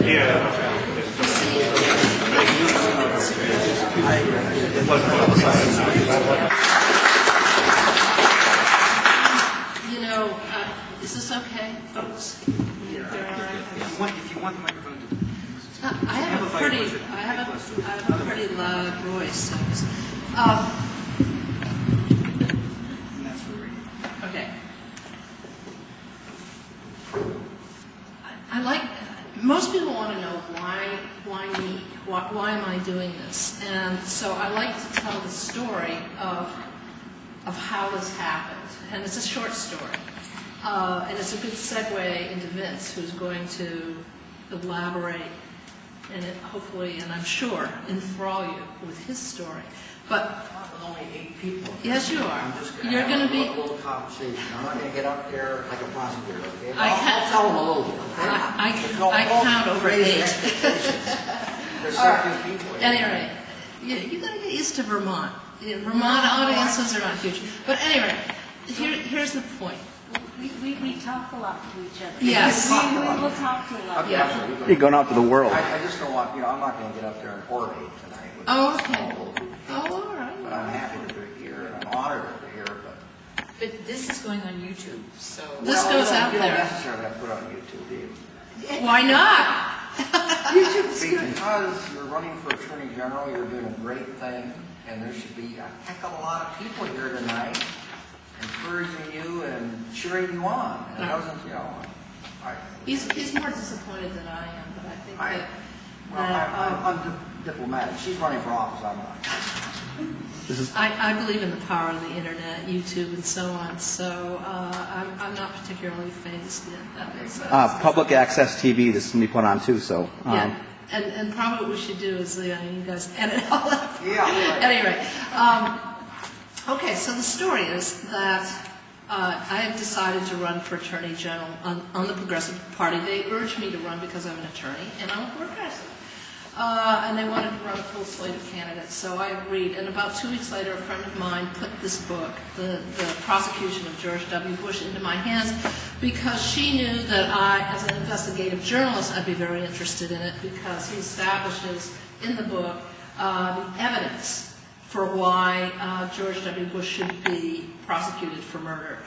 You know, is this okay, folks? If you want the microphone to... I have a pretty loud voice. Okay. I like. Most people want to know why me? Why am I doing this? And so I like to tell the story of how this happened. And it's a short story. And it's a good segue into Vince, who's going to elaborate and it hopefully, and I'm sure, enthrall you with his story. But only 8 people. Yes, you are. I'm just You're going to be a little conversation. I'm not going to get up there like a prosecutor, okay? I'll tell them a little bit, okay? I count over 8. There's so few people here. Anyway, you got to get used to Vermont. Vermont audiences are not huge. But anyway, here's the point. We talk a lot to each other. Yes. We will talk to a lot. Yeah. You're going out to the world. I just don't want, I'm not going to get up there and orate tonight. Oh, okay. Oh, all right. But I'm happy to be here, and I'm honored to be here, But this is going on YouTube, so... This goes out you there. don't necessarily have to put it on YouTube, do you? Why not? Because you're running for Attorney General, you're doing a great thing, and there should be a heck of a lot of people here tonight encouraging you and cheering you on. And it doesn't, He's more disappointed than I am, but I think that... I'm undiplomatic. She's running for office, I'm not. I believe in the power of the internet, YouTube, and so on. So I'm not particularly fazed yet. That makes sense. Public access TV, this can be put on too, so... Yeah, and probably what we should do is, you guys edit all that. Yeah. Right. Anyway, okay, so the story is that I have decided to run for Attorney General on the Progressive Party. They urged me to run because I'm an attorney, and I'm a progressive. And they wanted to run a full slate of candidates, so I agreed. And about 2 weeks later, a friend of mine put this book, the Prosecution of George W. Bush, into my hands because she knew that I, as an investigative journalist, I'd be very interested in it because he establishes in the book the evidence for why George W. Bush should be prosecuted for murder.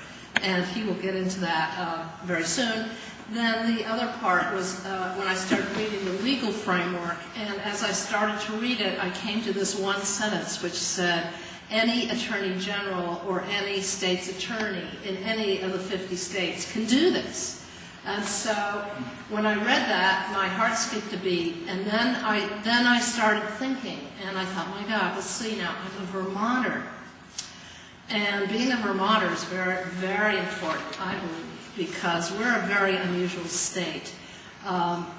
And he will get into that very soon. Then the other part was when I started reading the legal framework, and as I started to read it, I came to this one sentence which said, any attorney general or any state's attorney in any of the 50 states can do this. And so when I read that, my heart skipped a beat, and then I started thinking, and I thought, my God, let's see now, I'm a Vermonter. And being a Vermonter is very, very important, I believe, because we're a very unusual state.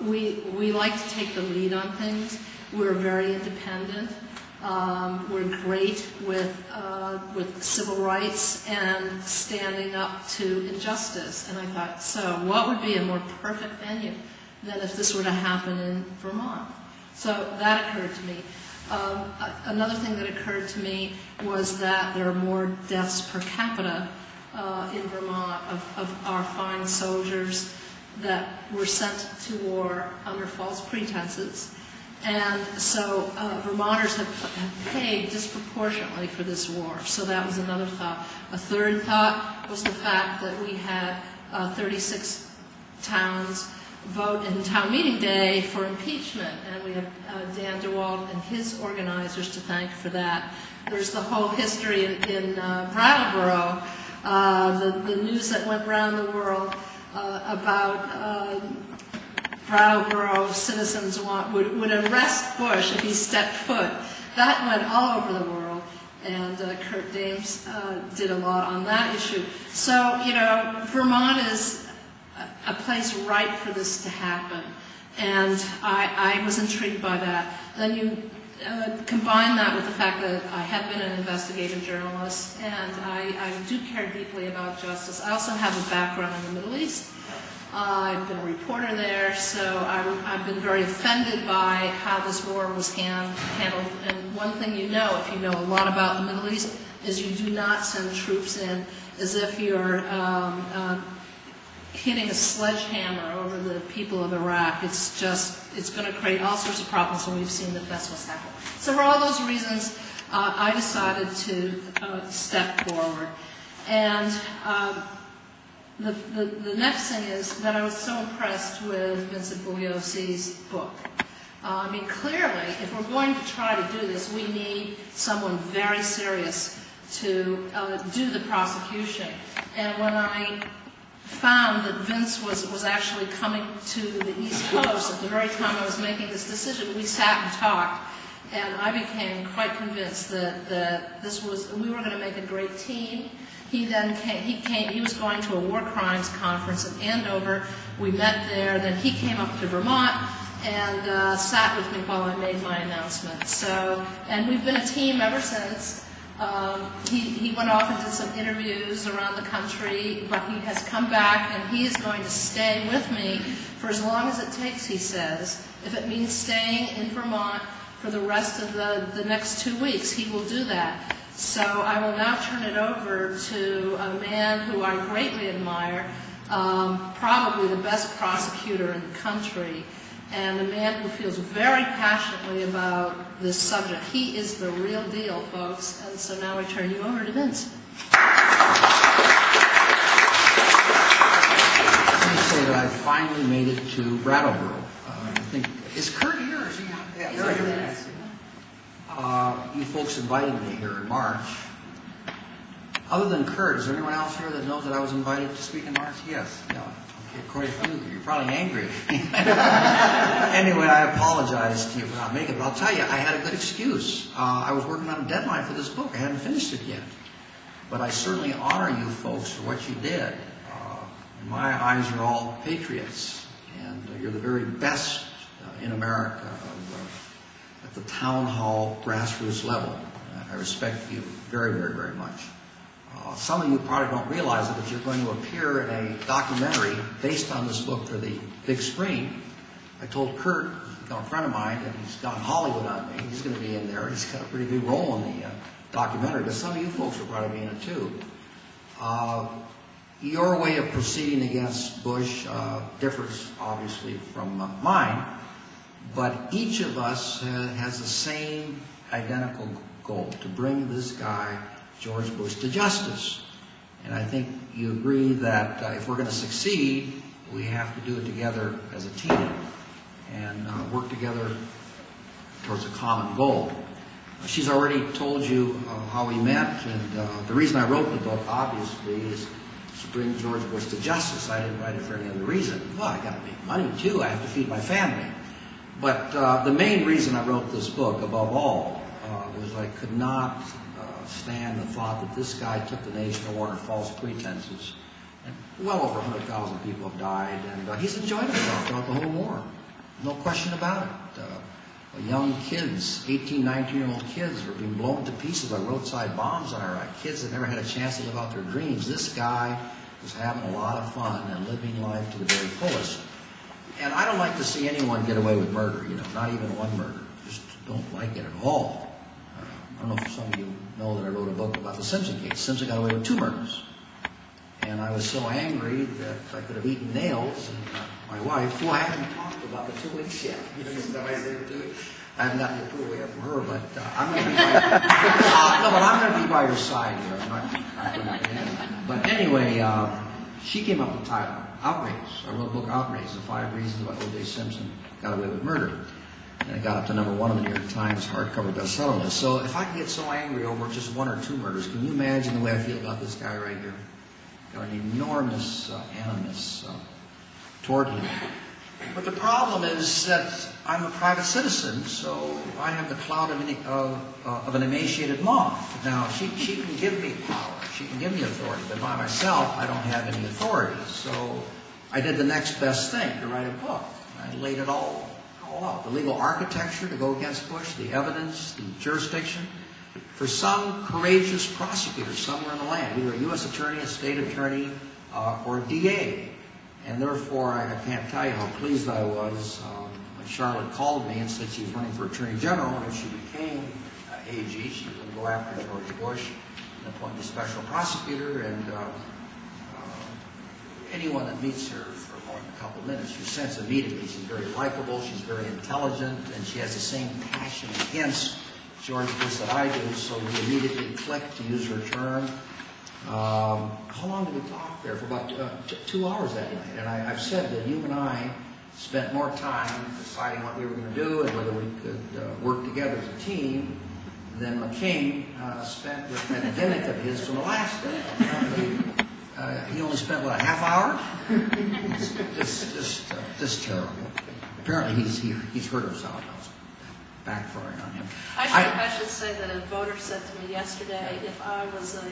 We like to take the lead on things. We're very independent. We're great with civil rights and standing up to injustice. And I thought, so what would be a more perfect venue than if this were to happen in Vermont? So that occurred to me. Another thing that occurred to me was that there are more deaths per capita in Vermont of our fine soldiers that were sent to war under false pretenses. And so Vermonters have paid disproportionately for this war. So that was another thought. A third thought was the fact that we had 36 towns vote in town meeting day for impeachment. And we have Dan DeWalt and his organizers to thank for that. There's the whole history in Brattleboro, the news that went around the world about Brattleboro citizens would arrest Bush if he stepped foot. That went all over the world, and Kurt Dames did a lot on that issue. So, Vermont is a place ripe for this to happen, and I was intrigued by that. Then you combine that with the fact that I have been an investigative journalist, and I do care deeply about justice. I also have a background in the Middle East. I've been a reporter there, so I've been very offended by how this war was handled. And one thing if you know a lot about the Middle East, is you do not send troops in as if you're hitting a sledgehammer over the people of Iraq. It's going to create all sorts of problems, and we've seen that that's what's happened. So for all those reasons, I decided to step forward. And the next thing is that I was so impressed with Vincent Bugliosi's book. I mean, clearly, if we're going to try to do this, we need someone very serious to do the prosecution. And when I found that Vince was actually coming to the East Coast at the very time I was making this decision, we sat and talked, and I became quite convinced that we were going to make a great team. He then he was going to a war crimes conference in Andover. We met there, then he came up to Vermont and sat with me while I made my announcement. So, and we've been a team ever since. He went off and did some interviews around the country, but he has come back and he is going to stay with me for as long as it takes, he says. If it means staying in Vermont for the rest of the next 2 weeks, he will do that. So I will now turn it over to a man who I greatly admire, probably the best prosecutor in the country, and a man who feels very passionately about this subject. He is the real deal, folks. And so now I turn you over to Vince. Let me say that I finally made it to Brattleboro. I think, is Kurt here? Or is he? Yeah, there he is. You folks invited me here in March. Other than Kurt, is there anyone else here that knows that I was invited to speak in March? Yes. Yeah. According to you, you're probably angry. Anyway, I apologize to you for not making it, but I'll tell you, I had a good excuse. I was working on a deadline for this book. I hadn't finished it yet. But I certainly honor you folks for what you did. In my eyes, you're all patriots, and you're the very best in America at the town hall grassroots level. I respect you very, very, very much. Some of you probably don't realize it, but you're going to appear in a documentary based on this book for the big screen. I told Kurt, a friend of mine, that he's got Hollywood on me. He's going to be in there. He's got a pretty big role in the documentary, but some of you folks will probably be in it too. Your way of proceeding against Bush differs, obviously, from mine, but each of us has the same identical goal, to bring this guy George Bush to justice. And I think you agree that if we're going to succeed, we have to do it together as a team and work together towards a common goal. She's already told you how we met, and the reason I wrote the book, obviously, is to bring George Bush to justice. I didn't write it for any other reason. Well, I got to make money too. I have to feed my family. But the main reason I wrote this book, above all, was I could not stand the thought that this guy took the nation to war under false pretenses. And well over 100,000 people have died, and he's enjoyed himself throughout the whole war. No question about it. Young kids, 18, 19-year-old kids, were being blown to pieces by roadside bombs in Iraq. Kids that never had a chance to live out their dreams. This guy was having a lot of fun and living life to the very fullest. And I don't like to see anyone get away with murder, not even one murder. Just don't like it at all. I don't know if some of you know that I wrote a book about the Simpson case. Simpson got away with 2 murders. And I was so angry that I could have eaten nails. And my wife, who I haven't talked about the 2 weeks yet, I haven't gotten the approval yet from her, but I'm going to be I'm going to be by your side here. I'm not going to. But anyway, she came up with the title, Outrage. I wrote a book, Outrage, the 5 reasons why O.J. Simpson got away with murder. And it got up to #1 on the New York Times hardcover bestseller list. So if I can get so angry over just 1 or 2 murders, can you imagine the way I feel about this guy right here? Got an enormous animus toward him. But the problem is that I'm a private citizen, so I have the clout of an emaciated moth. Now, she can give me power, she can give me authority, but by myself, I don't have any authority. So I did the next best thing, to write a book. I laid it all out. The legal architecture to go against Bush, the evidence, the jurisdiction. For some courageous prosecutors somewhere in the land, either a U.S. attorney, a state attorney, or a DA. And therefore, I can't tell you how pleased I was when Charlotte called me and said she was running for Attorney General, and if she became AG, she was going to go after George Bush and appoint a special prosecutor. And anyone that meets her for more than a couple minutes, you sense immediately she's very likable, she's very intelligent, and she has the same passion against George Bush that I do, so we immediately clicked, to use her term. How long did we talk there? For about 2 hours that night. And I've said that you and I spent more time deciding what we were going to do and whether we could work together as a team than McCain spent with that gimmick of his from the last day. Apparently, he only spent, what, a half hour? Just terrible. Apparently he's hurt himself. Now it's backfiring on him. I should say that a voter said to me yesterday if I was a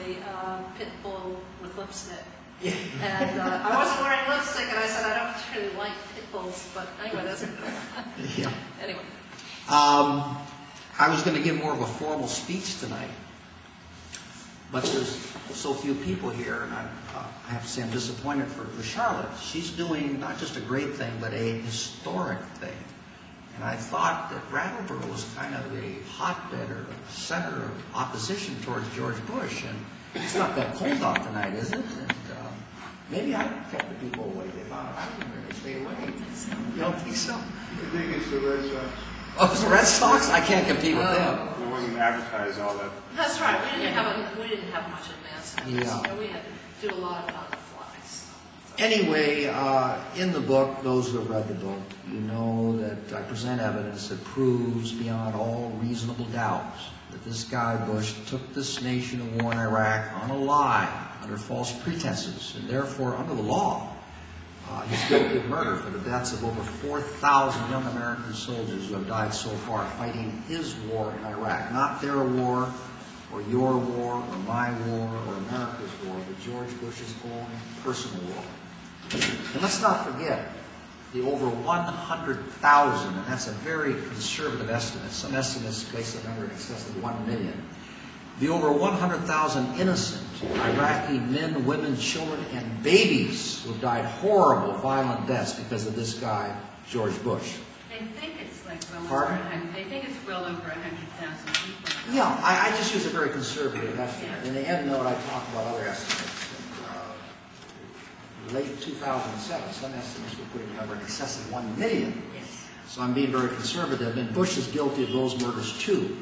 pit bull with lipstick. Yeah. And I wasn't wearing lipstick, and I said I don't really like pit bulls, but anyway, that's Yeah. Anyway. I was going to give more of a formal speech tonight, but there's so few people here, and I have to say I'm disappointed for Charlotte. She's doing not just a great thing, but a historic thing. And I thought that Brattleboro was kind of a hotbed or a center of opposition towards George Bush, and it's not that cold out tonight, is it? And maybe I kept the people away. They found out I didn't really stay away. You don't think so? I think it's the Red Sox. Oh, it's the Red Sox? I can't compete with them. It wasn't advertised all that. That's right. We didn't have much advancement. Yeah. So we had to do a lot of it on the fly. So. Anyway, in the book, those who have read the book, you know that I present evidence that proves beyond all reasonable doubt that this guy Bush took this nation to war in Iraq on a lie, under false pretenses, and therefore, under the law, he's guilty of murder for the deaths of over 4,000 young American soldiers who have died so far fighting his war in Iraq. Not their war, or your war, or my war, or America's war, but George Bush's own personal war. And let's not forget the over 100,000, and that's a very conservative estimate. Some estimates place the number in excess of 1 million. The over 100,000 innocent Iraqi men, women, children, and babies who have died horrible, violent deaths because of this guy, George Bush. They think it's like well Pardon? over 100. They think it's well over 100,000 people. Yeah, I just use a very conservative estimate. In the end note, I talk about other estimates. Late 2007, some estimates were putting the number in excess of 1 million. Yes. So I'm being very conservative, and Bush is guilty of those murders too.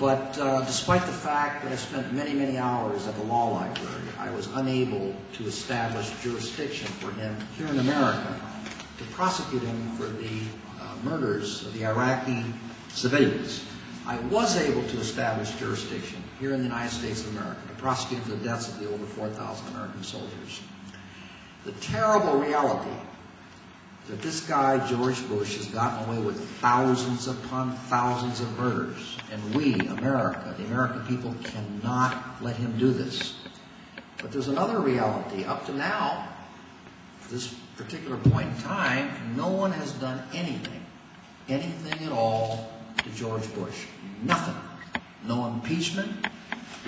But despite the fact that I spent many, many hours at the law library, I was unable to establish jurisdiction for him here in America to prosecute him for the murders of the Iraqi civilians. I was able to establish jurisdiction here in the United States of America to prosecute him for the deaths of the over 4,000 American soldiers. The terrible reality that this guy, George Bush, has gotten away with thousands upon thousands of murders. And we, America, the American people, cannot let him do this. But there's another reality. Up to now, this particular point in time, no one has done anything at all to George Bush. Nothing. No impeachment,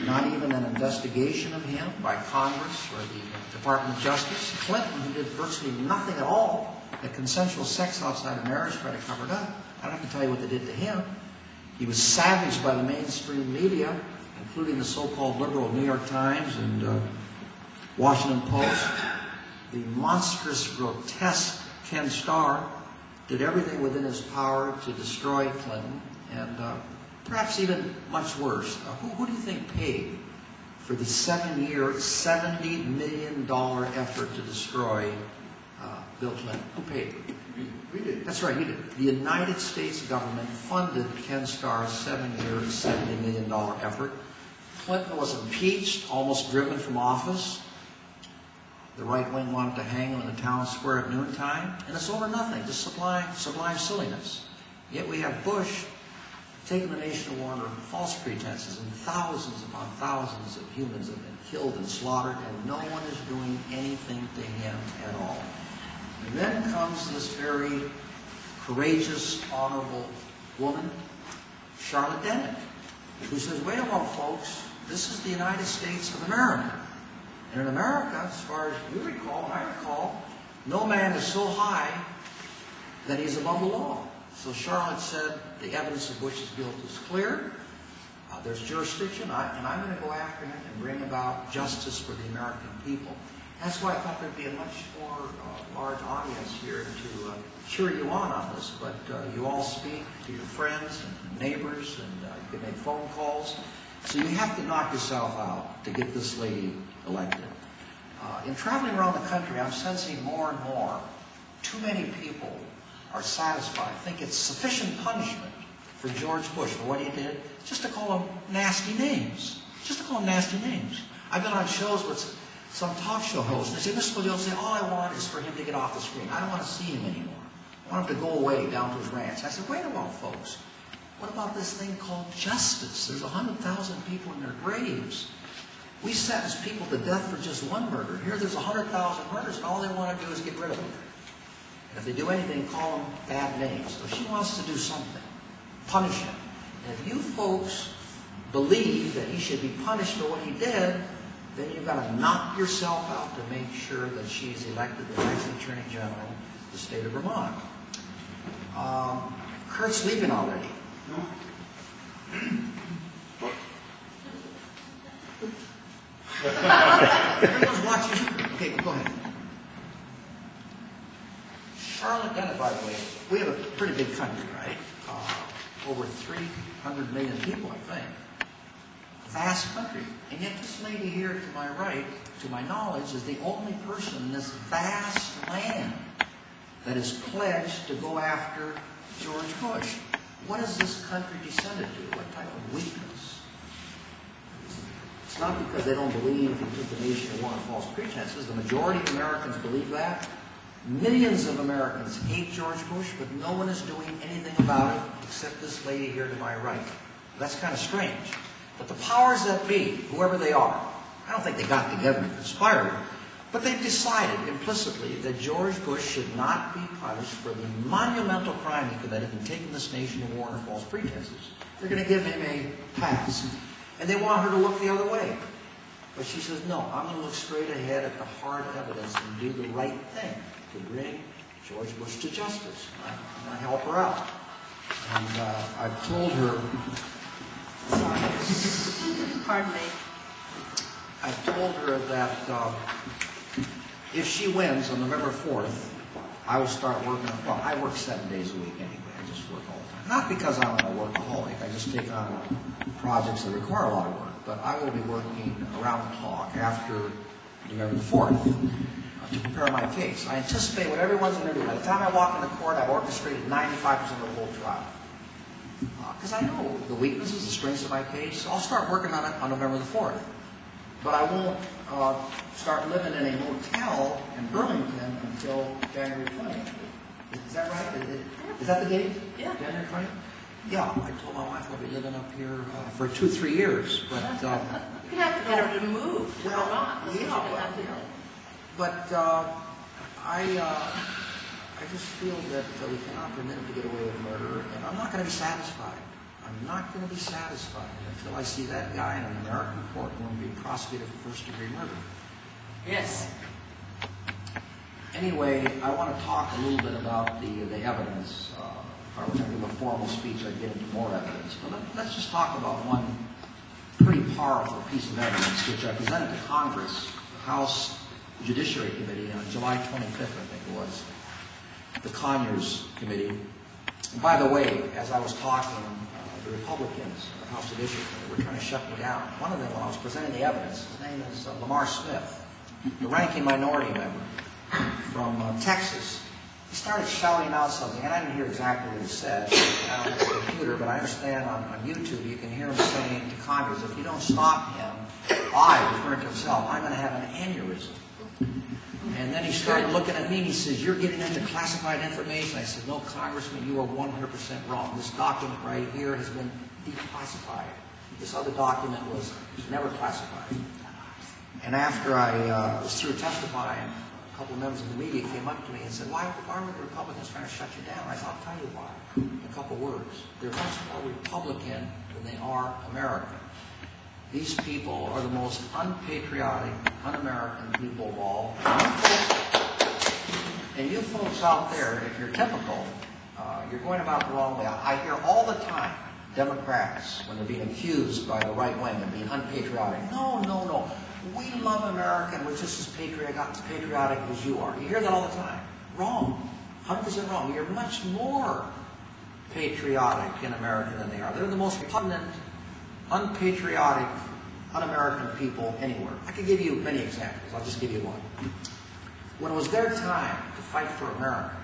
not even an investigation of him by Congress or the Department of Justice. Clinton, who did virtually nothing at all, the consensual sex outside of marriage, tried to cover it up. I don't have to tell you what they did to him. He was savaged by the mainstream media, including the so-called liberal New York Times and Washington Post. The monstrous, grotesque Ken Starr did everything within his power to destroy Clinton, and perhaps even much worse. Who do you think paid for the 7-year, $70 million effort to destroy Bill Clinton? Who paid? We did. That's right, you did. The United States government funded Ken Starr's 7-year, $70 million effort. Clinton was impeached, almost driven from office. The right wing wanted to hang him in the town square at noontime, and it's over nothing, just sublime silliness. Yet we have Bush taking the nation to war under false pretenses, and thousands upon thousands of humans have been killed and slaughtered, and no one is doing anything to him at all. And then comes this very courageous, honorable woman, Charlotte Dennett, who says, wait a moment, folks, this is the United States of America. And in America, as far as you recall, and I recall, no man is so high that he's above the law. So Charlotte said the evidence of Bush's guilt is clear. There's jurisdiction, and I'm going to go after him and bring about justice for the American people. That's why I thought there'd be a much more large audience here to cheer you on this. But you all speak to your friends and neighbors, and you can make phone calls. So you have to knock yourself out to get this lady elected. In traveling around the country, I'm sensing more and more too many people are satisfied, think it's sufficient punishment for George Bush for what he did, just to call him nasty names. Just to call him nasty names. I've been on shows with some talk show hosts, and they say, Mr. Bugliosi, all I want is for him to get off the screen. I don't want to see him anymore. I want him to go away down to his ranch. I said, wait a while, folks. What about this thing called justice? There's 100,000 people in their graves. We sentence people to death for just one murder. Here there's 100,000 murders, and all they want to do is get rid of them. And if they do anything, call them bad names. So she wants to do something. Punish him. And if you folks believe that he should be punished for what he did, then you've got to knock yourself out to make sure that she's elected the next Attorney General of the state of Vermont. Kurt's leaving already. Everyone's watching. Okay, go ahead. Charlotte, by the way, we have a pretty big country, right? Over 300 million people, I think. Vast country. And yet this lady here to my right, to my knowledge, is the only person in this vast land that is pledged to go after George Bush. What is this country descended to? What type of weakness? It's not because they don't believe he took the nation to war on false pretenses. The majority of Americans believe that. Millions of Americans hate George Bush, but no one is doing anything about it except this lady here to my right. That's kind of strange. But the powers that be, whoever they are, I don't think they got together and conspired, but they've decided implicitly that George Bush should not be punished for the monumental crime he committed in taking this nation to war on false pretenses. They're going to give him a pass. And they want her to look the other way. But she says, no, I'm going to look straight ahead at the hard evidence and do the right thing to bring George Bush to justice. I'm going to help her out. And I've told her, Pardon me. I've told her that if she wins on November 4th, I will start working. Well, I work 7 days a week anyway. I just work all the time. Not because I'm a workaholic. I just take on projects that require a lot of work. But I will be working around the clock after November the 4th to prepare my case. I anticipate what everyone's going to do. By the time I walk into court, I've orchestrated 95% of the whole trial. Because I know the weaknesses, the strengths of my case. So I'll start working on it on November the 4th. But I won't start living in a motel in Burlington until January 20th. Is that right? Is that the date? Yeah. January 20th? Yeah, I told my wife I'll be living up here for 2-3 years. But You have to get her to move to Vermont. That's what you're gonna have to do. But I just feel that we cannot permit him to get away with murder, and I'm not going to be satisfied. I'm not going to be satisfied until I see that guy in an American courtroom being prosecuted for first-degree murder. Yes. Anyway, I want to talk a little bit about the evidence. If I were going to give a formal speech, I'd get into more evidence. But let's just talk about one pretty powerful piece of evidence, which I presented to Congress, the House Judiciary Committee, on July 25th, I think it was, the Conyers Committee. And by the way, as I was talking, the Republicans, the House Judiciary Committee, were trying to shut me down. One of them, when I was presenting the evidence, his name is Lamar Smith, the ranking minority member from Texas. He started shouting out something, and I didn't hear exactly what he said. I don't have a computer, but I understand on YouTube you can hear him saying to Congress, if you don't stop him, referring to himself, I'm going to have an aneurysm. And then he started looking at me and he says, you're getting into classified information. I said, no, Congressman, you are 100% wrong. This document right here has been declassified. This other document was never classified. And after I was through testifying, a couple of members of the media came up to me and said, why were the Republicans trying to shut you down? I said, I'll tell you why, in a couple words. They're much more Republican than they are American. These people are the most unpatriotic, un-American people of all. And you folks out there, if you're typical, you're going about the wrong way. I hear all the time Democrats, when they're being accused by the right wing of being unpatriotic. No, no, no. we love America and we're just as patriotic as you are. You hear that all the time. Wrong. 100% wrong. You're much more patriotic in America than they are. They're the most repugnant, unpatriotic, un-American people anywhere. I could give you many examples. I'll just give you one. When it was their time to fight for America,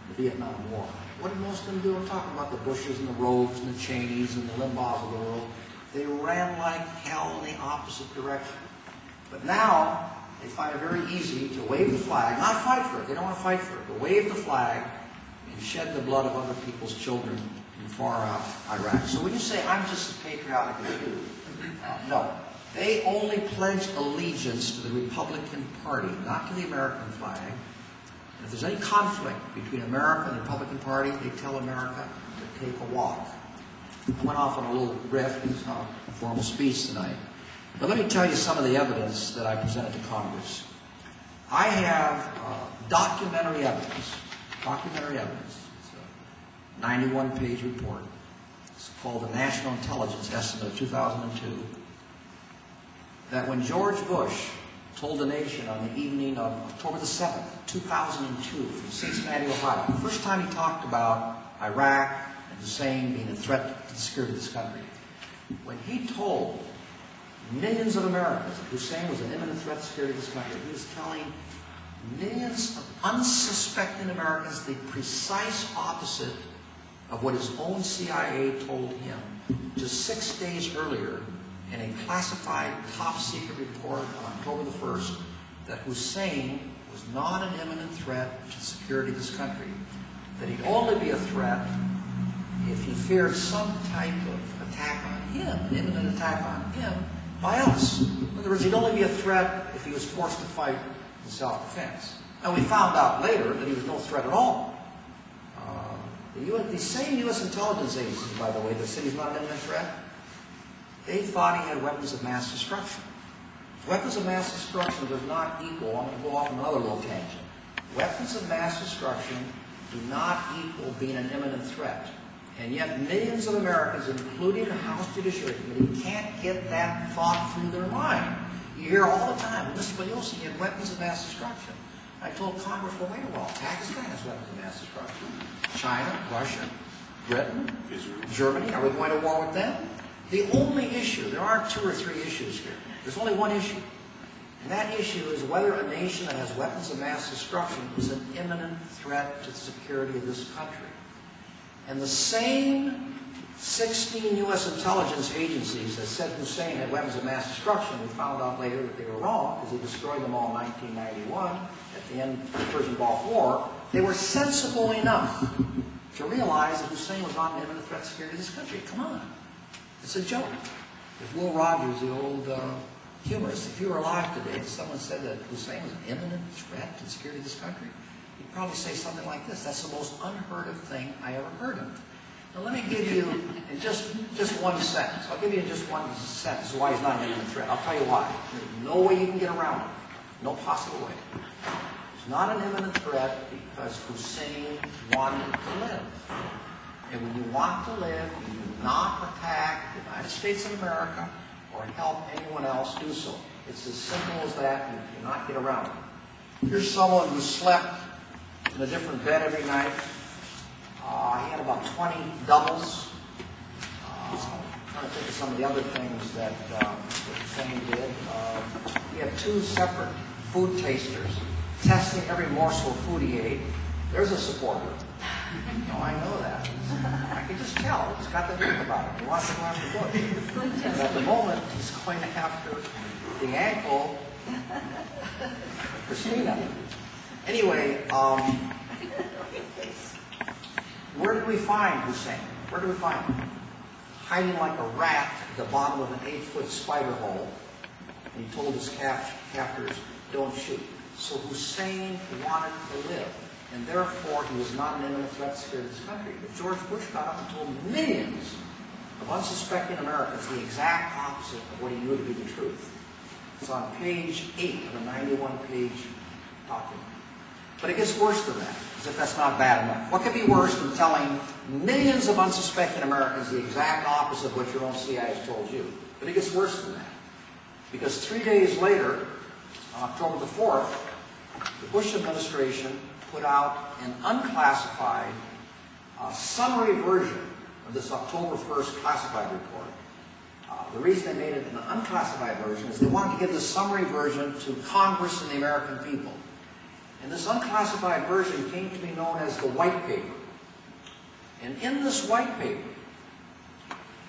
the Vietnam War, what did most of them do? I'm talking about the Bushes and the Rogues and the Cheneys and the Limbaughs of the world. They ran like hell in the opposite direction. But now, they find it very easy to wave the flag, not fight for it, they don't want to fight for it, but wave the flag and shed the blood of other people's children in far out Iraq. So when you say, I'm just as patriotic as you, no. They only pledge allegiance to the Republican Party, not to the American flag. And if there's any conflict between America and the Republican Party, they tell America to take a walk. I went off on a little riff. It's not a formal speech tonight. But let me tell you some of the evidence that I presented to Congress. I have documentary evidence. Documentary evidence. It's a 91-page report. It's called the National Intelligence Estimate of 2002. That when George Bush told the nation on the evening of October the 7th, 2002, from Cincinnati, Ohio, the first time he talked about Iraq and Hussein being a threat to the security of this country, when he told millions of Americans that Hussein was an imminent threat to the security of this country, he was telling millions of unsuspecting Americans the precise opposite of what his own CIA told him just 6 days earlier in a classified top-secret report on October the 1st, that Hussein was not an imminent threat to the security of this country, that he'd only be a threat if he feared some type of attack on him, an imminent attack on him, by us. In other words, he'd only be a threat if he was forced to fight in self-defense. And we found out later that he was no threat at all. The same U.S. intelligence agencies, by the way, that said he's not an imminent threat, they thought he had weapons of mass destruction. Weapons of mass destruction does not equal, I'm going to go off on another little tangent. Weapons of mass destruction do not equal being an imminent threat. And yet millions of Americans, including the House Judiciary Committee, can't get that thought through their mind. You hear all the time, Mr. Bugliosi had weapons of mass destruction. I told Congress, well, wait a while, Pakistan has weapons of mass destruction. China, Russia, Britain, Germany, are we going to war with them? The only issue, there aren't 2 or 3 issues here. There's only one issue. And that issue is whether a nation that has weapons of mass destruction is an imminent threat to the security of this country. And the same 16 U.S. intelligence agencies that said Hussein had weapons of mass destruction, we found out later that they were wrong because he destroyed them all in 1991 at the end of the Persian Gulf War. They were sensible enough to realize that Hussein was not an imminent threat to the security of this country. Come on. It's a joke. If Will Rogers, the old humorist, if he were alive today and someone said that Hussein was an imminent threat to the security of this country, he'd probably say something like this: that's the most unheard of thing I ever heard of. Now let me give you in just one sentence. I'll give you in just one sentence why he's not an imminent threat. I'll tell you why. There's no way you can get around it. No possible way. He's not an imminent threat because Hussein wanted to live. And when you want to live, you do not attack the United States of America or help anyone else do so. It's as simple as that. You cannot get around it. Here's someone who slept in a different bed every night. He had about 20 doubles. I'm trying to think of some of the other things that Hussein did. He had 2 separate food tasters testing every morsel of food he ate. There's a supporter. No, I know that. I can just tell. He's got to think about it. He wants to go after Bush. And at the moment, he's going after the ankle of Christina. Anyway, where did we find Hussein? Where did we find him? Hiding like a rat at the bottom of an 8-foot spider hole. And he told his captors, don't shoot. So Hussein wanted to live. And therefore, he was not an imminent threat to the security of this country. But George Bush got up and told millions of unsuspecting Americans the exact opposite of what he knew to be the truth. It's on page 8 of a 91-page document. But it gets worse than that, as if that's not bad enough. What could be worse than telling millions of unsuspecting Americans the exact opposite of what your own CIA has told you? But it gets worse than that. Because 3 days later, on October the 4th, the Bush administration put out an unclassified summary version of this October 1st classified report. The reason they made it an unclassified version is they wanted to give the summary version to Congress and the American people. And this unclassified version came to be known as the White Paper. And in this White Paper,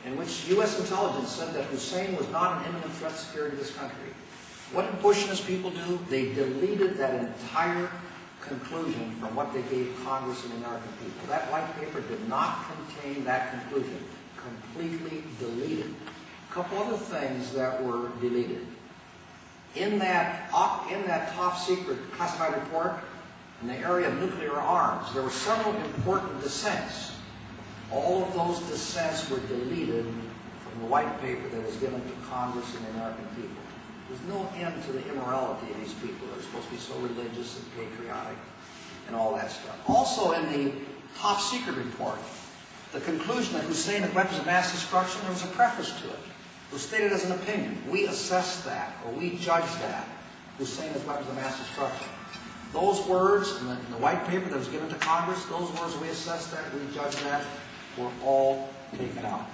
in which U.S. intelligence said that Hussein was not an imminent threat to security of this country, what did Bush and his people do? They deleted that entire conclusion from what they gave Congress and the American people. That White Paper did not contain that conclusion. Completely deleted. A couple other things that were deleted. In that top secret classified report, in the area of nuclear arms, there were several important dissents. All of those dissents were deleted from the White Paper that was given to Congress and the American people. There's no end to the immorality of these people. They're supposed to be so religious and patriotic and all that stuff. Also in the top secret report, the conclusion that Hussein had weapons of mass destruction, there was a preface to it. It was stated as an opinion. We assess that, or we judge that. Hussein has weapons of mass destruction. Those words in the White Paper that was given to Congress, those words, we assess that, we judge that, were all taken out.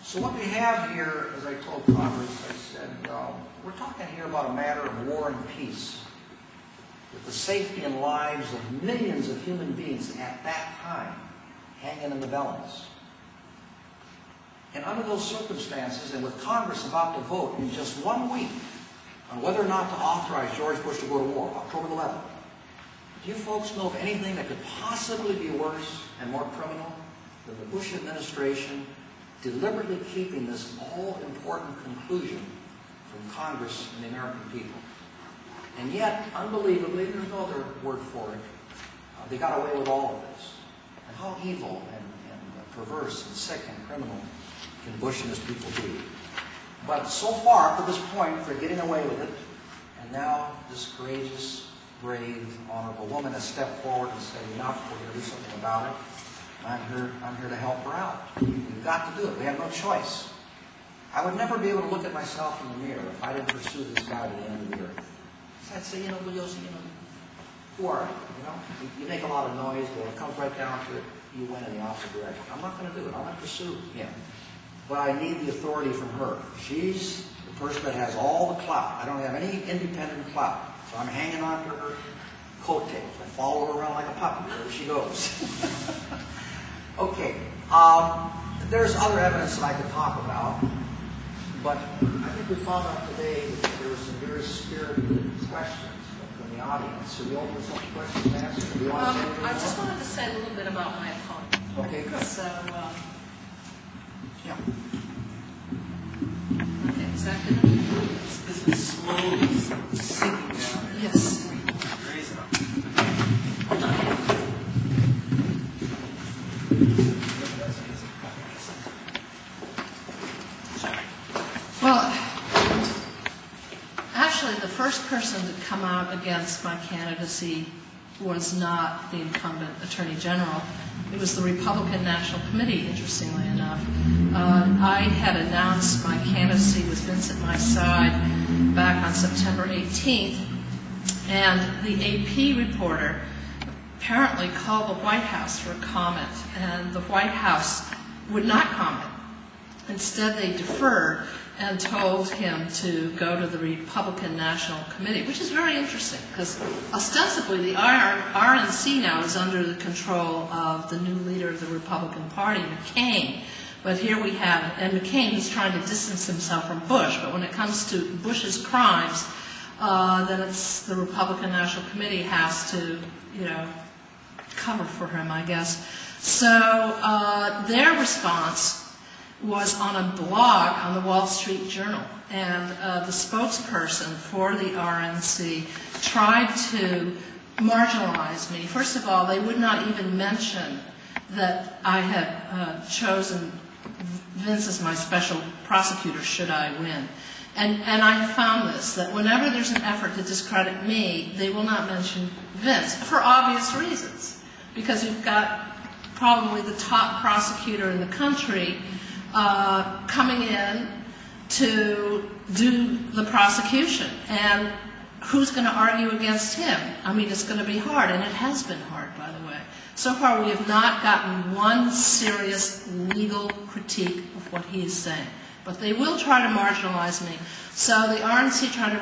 So what we have here, as I told Congress, I said, we're talking here about a matter of war and peace, with the safety and lives of millions of human beings at that time hanging in the balance. And under those circumstances, and with Congress about to vote in just 1 week on whether or not to authorize George Bush to go to war, October 11th, do you folks know of anything that could possibly be worse and more criminal than the Bush administration deliberately keeping this all-important conclusion from Congress and the American people? And yet, unbelievably, there's no other word for it, they got away with all of this. And how evil and perverse and sick and criminal can Bush and his people be? But so far, up to this point, they're getting away with it. And now this courageous, brave, honorable woman has stepped forward and said, enough, we're going to do something about it. I'm here to help her out. We've got to do it. We have no choice. I would never be able to look at myself in the mirror if I didn't pursue this guy to the end of the earth. So I'd say, Bugliosi, who are you? You make a lot of noise, but when it comes right down to it, you went in the opposite direction. I'm not going to do it. I'm going to pursue him. But I need the authority from her. She's the person that has all the clout. I don't have any independent clout. So I'm hanging on to her coattails. I follow her around like a puppy wherever she goes. Okay. There's other evidence that I could talk about. But I think we found out today that there were some very spirited questions from the audience. Should we open this up to questions and answers? Do you want to say anything I just more? wanted to say a little bit about my opponent. Okay, good. So, Yeah. okay, is that good? This is slowly sinking down. Yes. Raise it up. Well, actually, the first person to come out against my candidacy was not the incumbent Attorney General. It was the Republican National Committee, interestingly enough. I had announced my candidacy with Vincent at my side back on September 18th, and the AP reporter apparently called the White House for a comment, and the White House would not comment. Instead, they deferred and told him to go to the Republican National Committee, which is very interesting because ostensibly the RNC now is under the control of the new leader of the Republican Party, McCain. But here we have, and McCain is trying to distance himself from Bush, but when it comes to Bush's crimes, then it's the Republican National Committee has to, cover for him, I guess. So their response was on a blog on the Wall Street Journal, and the spokesperson for the RNC tried to marginalize me. First of all, they would not even mention that I had chosen Vince as my special prosecutor should I win. And I have found this, that whenever there's an effort to discredit me, they will not mention Vince, for obvious reasons. Because you've got probably the top prosecutor in the country coming in to do the prosecution. And who's going to argue against him? I mean, it's going to be hard, and it has been hard, by the way. So far, we have not gotten one serious legal critique of what he is saying. But they will try to marginalize me. So the RNC tried to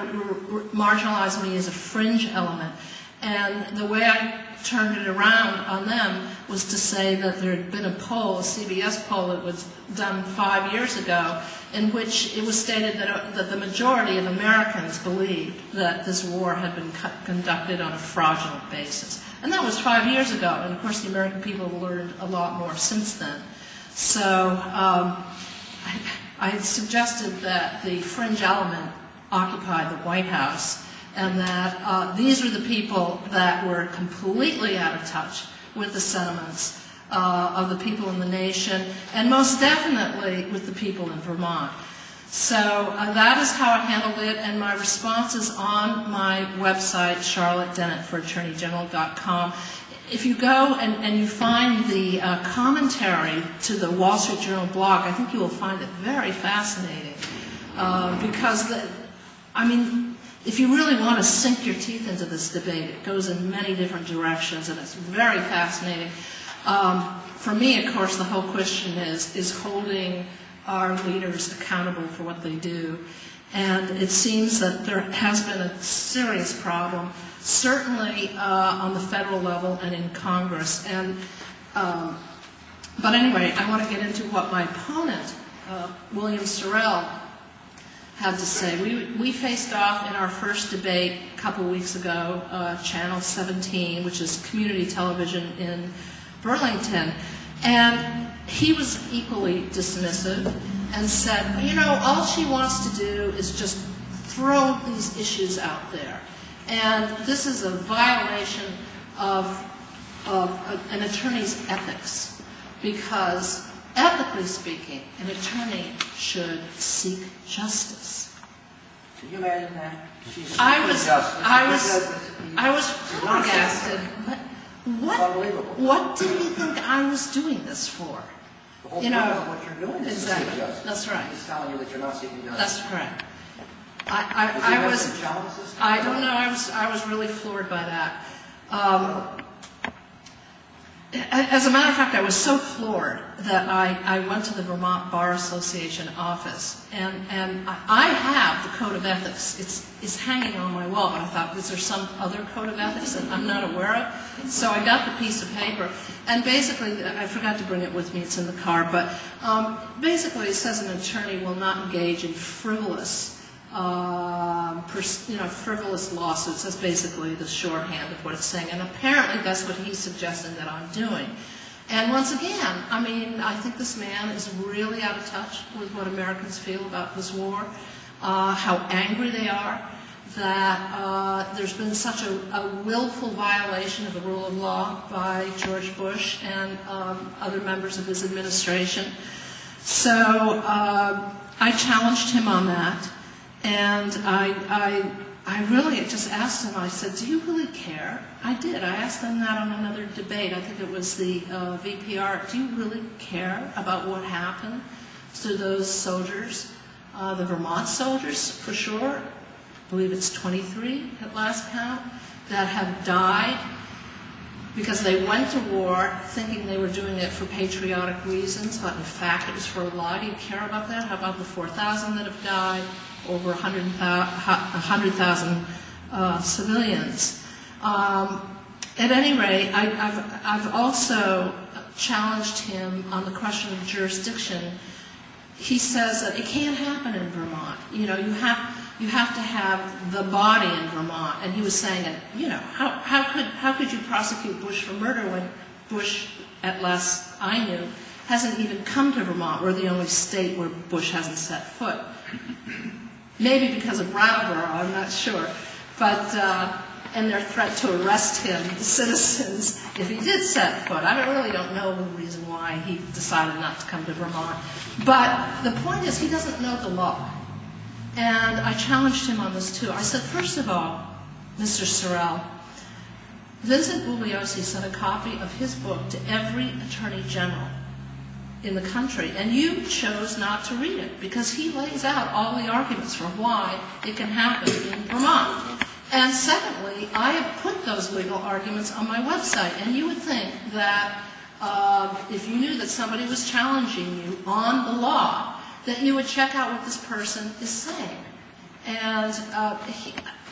marginalize me as a fringe element. And the way I turned it around on them was to say that there had been a poll, a CBS poll that was done 5 years ago, in which it was stated that the majority of Americans believed that this war had been conducted on a fraudulent basis. And that was 5 years ago, and of course the American people have learned a lot more since then. So I had suggested that the fringe element occupy the White House, and that these were the people that were completely out of touch with the sentiments of the people in the nation, and most definitely with the people in Vermont. So that is how I handled it, and my response is on my website, charlottedennett4attorneygeneral.com. If you go and you find the commentary to the Wall Street Journal blog, I think you will find it very fascinating. Because, I mean, if you really want to sink your teeth into this debate, it goes in many different directions, and it's very fascinating. For me, of course, the whole question is holding our leaders accountable for what they do. And it seems that there has been a serious problem, certainly on the federal level and in Congress. And but anyway, I want to get into what my opponent, William Sorrell, had to say. We faced off in our first debate a couple weeks ago, Channel 17, which is community television in Burlington, and he was equally dismissive and said, you know, all she wants to do is just throw these issues out there. And this is a violation of an attorney's ethics, because ethically speaking, an attorney should seek justice. Can you imagine that? I was flabbergasted. What did he think I was doing this for? The whole point of what you're doing is to seek Exactly. justice. That's right. He's telling you that you're not seeking justice. That's correct. I don't know. I was really floored by that. As a matter of fact, I was so floored that I went to the Vermont Bar Association office, and I have the code of ethics. It's hanging on my wall, but I thought, is there some other code of ethics that I'm not aware of? So I got the piece of paper, and basically, I forgot to bring it with me, it's in the car, but basically it says an attorney will not engage in frivolous frivolous lawsuits. That's basically the shorthand of what it's saying. And apparently that's what he's suggesting that I'm doing. And once again, I mean, I think this man is really out of touch with what Americans feel about this war, how angry they are, that there's been such a willful violation of the rule of law by George Bush and other members of his administration. So I challenged him on that. And I really just asked him, I said, do you really care? I did. I asked him that on another debate. I think it was the VPR. Do you really care about what happened to those soldiers, the Vermont soldiers, for sure? I believe it's 23 at last count, that have died because they went to war thinking they were doing it for patriotic reasons, but in fact it was for a lie. Do you care about that? How about the 4,000 that have died? Over 100,000 civilians. At any rate, I've also challenged him on the question of jurisdiction. He says that it can't happen in Vermont. You know, you have to have the body in Vermont. And he was saying that, you know, how could you prosecute Bush for murder when Bush, at last I knew, hasn't even come to Vermont? We're the only state where Bush hasn't set foot. Maybe because of Brattleboro, I'm not sure. But, and their threat to arrest him, the citizens, if he did set foot. I really don't know the reason why he decided not to come to Vermont. But the point is, he doesn't know the law. And I challenged him on this too. I said, first of all, Mr. Sorrell, Vincent Bugliosi sent a copy of his book to every attorney general in the country, and you chose not to read it because he lays out all the arguments for why it can happen in Vermont. And secondly, I have put those legal arguments on my website, and you would think that if you knew that somebody was challenging you on the law, that you would check out what this person is saying. And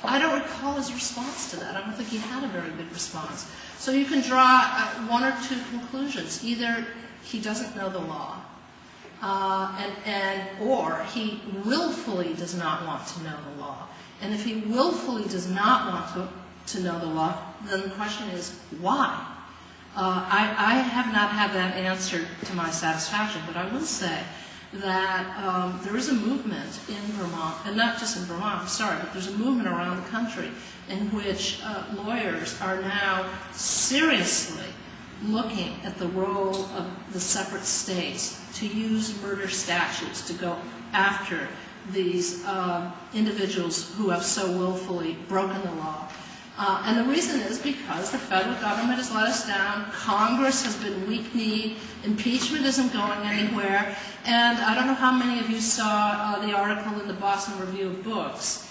I don't recall his response to that. I don't think he had a very good response. So you can draw one or two conclusions. Either he doesn't know the law, or he willfully does not want to know the law. And if he willfully does not want to know the law, then the question is, why? I have not had that answered to my satisfaction, but I will say that there is a movement in Vermont, and not just in Vermont, I'm sorry, but there's a movement around the country in which lawyers are now seriously looking at the role of the separate states to use murder statutes to go after these individuals who have so willfully broken the law. And the reason is because the federal government has let us down, Congress has been weak-kneed, impeachment isn't going anywhere, and I don't know how many of you saw the article in the Boston Review of Books,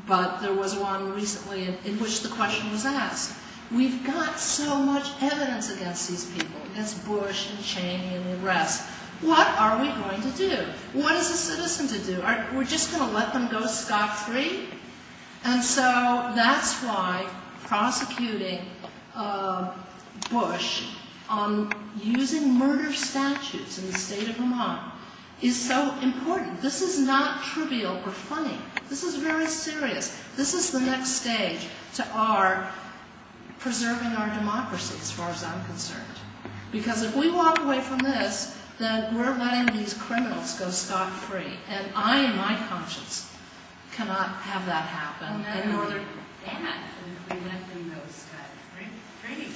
but there was one recently in which the question was asked. We've got so much evidence against these people, against Bush and Cheney and the rest. What are we going to do? What is a citizen to do? We're just going to let them go scot-free? And so that's why prosecuting Bush on using murder statutes in the state of Vermont is so important. This is not trivial or funny. This is very serious. This is the next stage to our preserving our democracy, as far as I'm concerned. Because if we walk away from this, then we're letting these criminals go scot-free. And I, in my conscience, cannot have that happen. Well, And not nor only that, but if we let them go scot-free,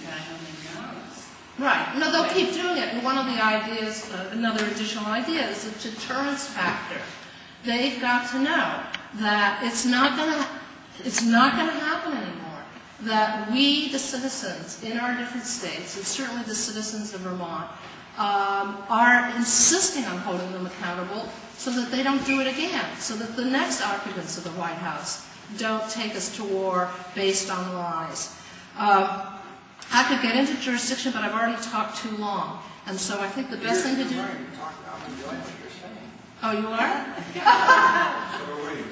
God only knows. right. No, they'll keep doing it. And one of the ideas, another additional idea, is the deterrence factor. They've got to know that it's not going to happen anymore. That we, the citizens in our different states, and certainly the citizens of Vermont, are insisting on holding them accountable so that they don't do it again, so that the next occupants of the White House don't take us to war based on lies. I could get into jurisdiction, but I've already talked too long, and so I think the best thing to do... I'm enjoying what you're saying. Oh, you are?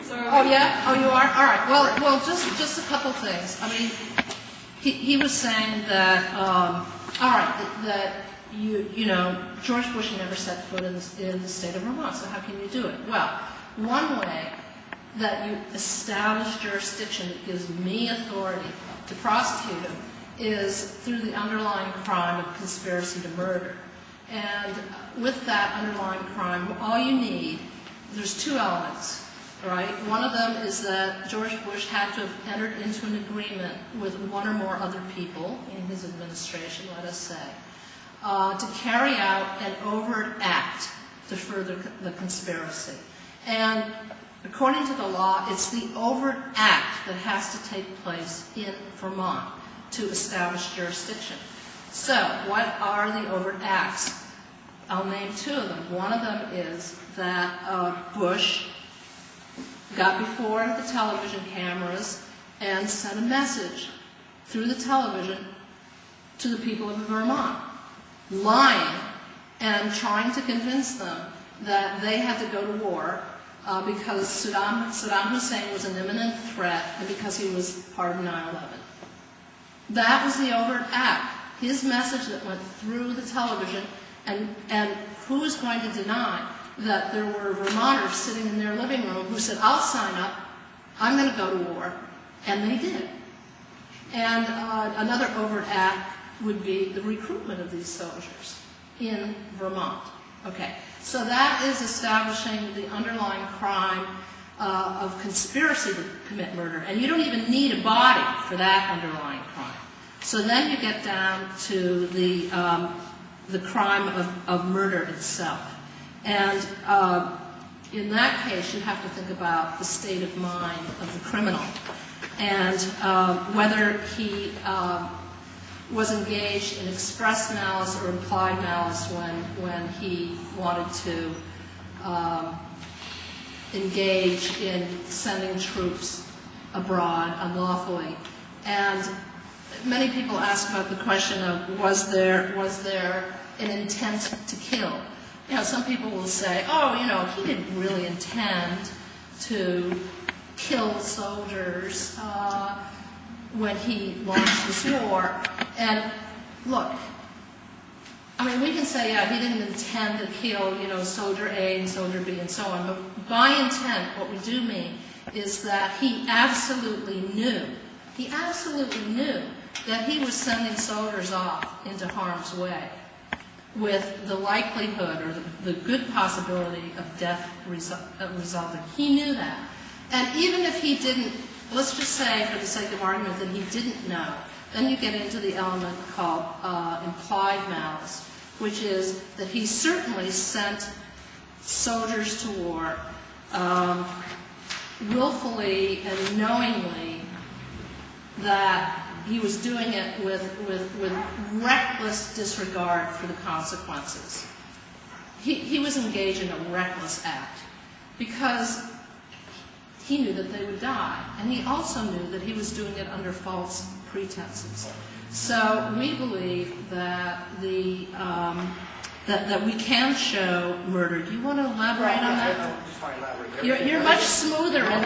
So are we. Oh, yeah? Oh, you are? All right. Well, just a couple things. I mean, he was saying that, all right, that you know, George Bush never set foot in the state of Vermont, so how can you do it? Well, one way that you establish jurisdiction that gives me authority to prosecute him is through the underlying crime of conspiracy to murder. And with that underlying crime, all you need, there's two elements, right? One of them is that George Bush had to have entered into an agreement with one or more other people in his administration, let us say, to carry out an overt act to further the conspiracy. And according to the law, it's the overt act that has to take place in Vermont to establish jurisdiction. So, what are the overt acts? I'll name two of them. One of them is that Bush got before the television cameras and sent a message through the television to the people of Vermont, lying and trying to convince them that they had to go to war because Saddam Hussein was an imminent threat and because he was part of 9/11. That was the overt act. His message that went through the television, and who is going to deny that there were Vermonters sitting in their living room who said, I'll sign up, I'm going to go to war, and they did. And another overt act would be the recruitment of these soldiers in Vermont. Okay, so that is establishing the underlying crime of conspiracy to commit murder, and you don't even need a body for that underlying crime. So then you get down to the crime of murder itself. And in that case, you have to think about the state of mind of the criminal and whether he was engaged in express malice or implied malice when he wanted to engage in sending troops abroad unlawfully. And many people ask about the question of was there an intent to kill? You know, some people will say, oh, you know, he didn't really intend to kill soldiers when he launched this war. And look, I mean, we can say, yeah, he didn't intend to kill, you know, soldier A and soldier B and so on. But by intent, what we do mean is that he absolutely knew that he was sending soldiers off into harm's way with the likelihood or the good possibility of death resulting. He knew that. And even if he didn't, let's just say for the sake of argument that he didn't know, then you get into the element called implied malice, which is that he certainly sent soldiers to war willfully and knowingly, that he was doing it with reckless disregard for the consequences. He was engaged in a reckless act because he knew that they would die, and he also knew that he was doing it under false pretenses. So we believe that that we can show murder. Do you want to elaborate on that? Just want to elaborate. You're much smoother in